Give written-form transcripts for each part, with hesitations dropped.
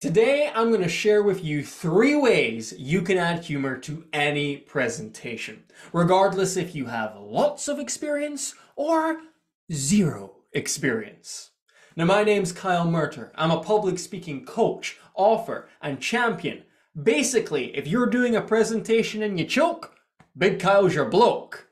Today, I'm going to share with you 3 ways you can add humor to any presentation, regardless if you have lots of experience or 0 experience. Now, my name's Kyle Murter. I'm a public speaking coach, author, and champion. Basically, if you're doing a presentation and you choke, Big Kyle's your bloke.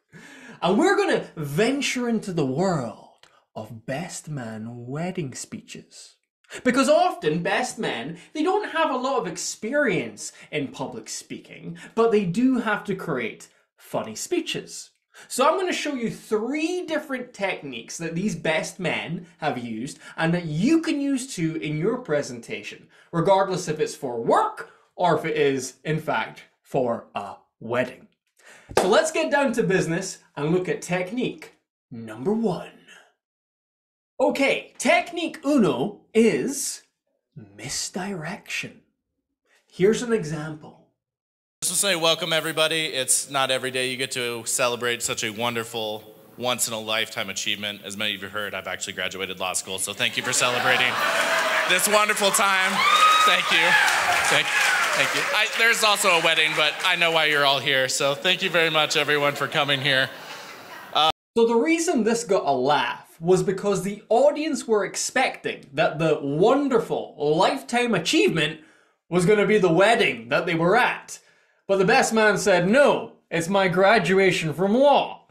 And we're going to venture into the world of best man wedding speeches. Because often, best men, they don't have a lot of experience in public speaking, but they do have to create funny speeches. So I'm going to show you 3 different techniques that these best men have used and that you can use too in your presentation, regardless if it's for work or if it is, in fact, for a wedding. So let's get down to business and look at technique number 1. Okay, technique uno is misdirection. Here's an example. Just to say welcome everybody. It's not every day you get to celebrate such a wonderful, once-in-a-lifetime achievement. As many of you heard, I've actually graduated law school, so thank you for celebrating this wonderful time. Thank you. Thank you. There's also a wedding, but I know why you're all here, so thank you very much everyone for coming here. So the reason this got a laugh was because the audience were expecting that the wonderful lifetime achievement was going to be the wedding that they were at. But the best man said, no, it's my graduation from law.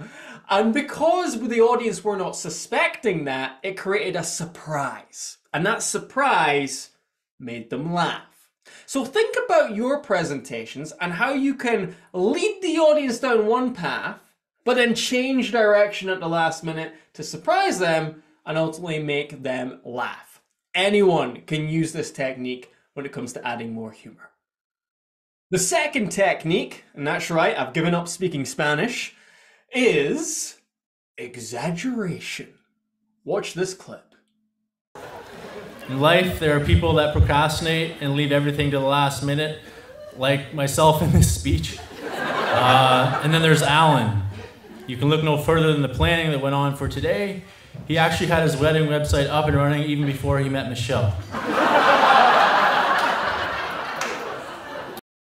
And because the audience were not suspecting that, it created a surprise. And that surprise made them laugh. So think about your presentations and how you can lead the audience down one path, but then change direction at the last minute to surprise them and ultimately make them laugh. Anyone can use this technique when it comes to adding more humor. The second technique, and that's right, I've given up speaking Spanish, is exaggeration. Watch this clip. In life, there are people that procrastinate and leave everything to the last minute, like myself in this speech. And then there's Alan. You can look no further than the planning that went on for today. He actually had his wedding website up and running even before he met Michelle.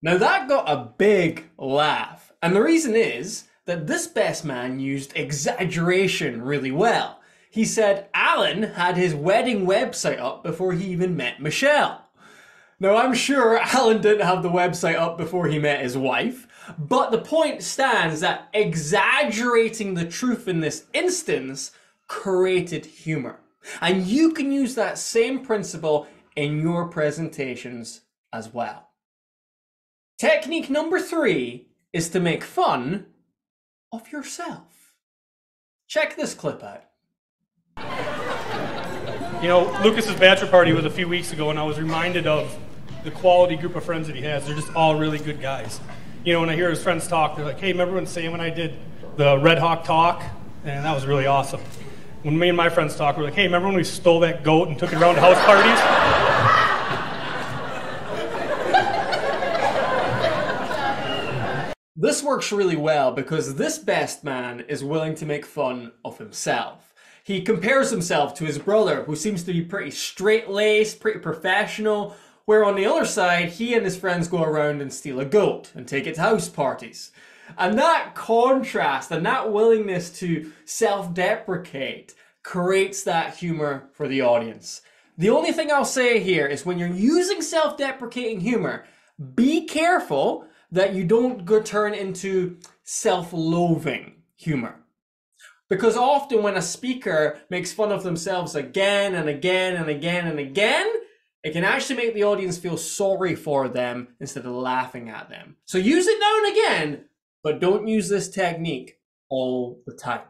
Now that got a big laugh. And the reason is that this best man used exaggeration really well. He said Alan had his wedding website up before he even met Michelle. Now I'm sure Alan didn't have the website up before he met his wife, but the point stands that exaggerating the truth in this instance created humor. And you can use that same principle in your presentations as well. Technique number 3 is to make fun of yourself. Check this clip out. You know, Lucas's bachelor party was a few weeks ago, and I was reminded of the quality group of friends that he has. They're just all really good guys. You know, when I hear his friends talk, they're like, hey, remember when Sam and I did the Red Hawk talk? And that was really awesome. When me and my friends talk, we're like, hey, remember when we stole that goat and took it around to house parties? This works really well because this best man is willing to make fun of himself. He compares himself to his brother, who seems to be pretty straight-laced, pretty professional, where on the other side, he and his friends go around and steal a goat and take it to house parties. And that contrast and that willingness to self-deprecate creates that humor for the audience. The only thing I'll say here is when you're using self-deprecating humor, be careful that you don't go turn into self-loathing humor. Because often when a speaker makes fun of themselves again and again and again and again, it can actually make the audience feel sorry for them instead of laughing at them. So use it now and again, but don't use this technique all the time.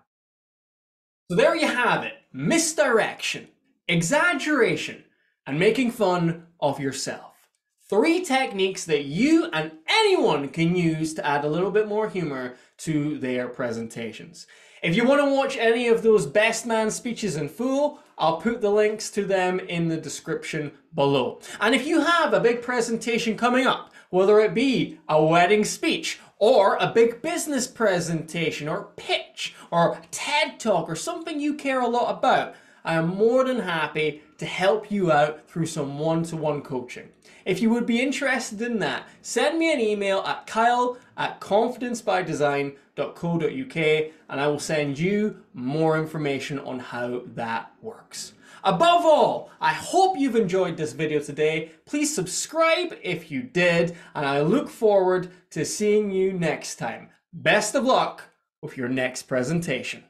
So there you have it. Misdirection, exaggeration, and making fun of yourself. 3 techniques that you and anyone can use to add a little bit more humor to their presentations. If you want to watch any of those best man speeches in full, I'll put the links to them in the description below. And if you have a big presentation coming up, whether it be a wedding speech or a big business presentation or pitch or TED Talk or something you care a lot about, I am more than happy to help you out through some one-to-one coaching. If you would be interested in that, send me an email at kyle@confidencebydesign.co.uk and I will send you more information on how that works. Above all, I hope you've enjoyed this video today. Please subscribe if you did, and I look forward to seeing you next time. Best of luck with your next presentation.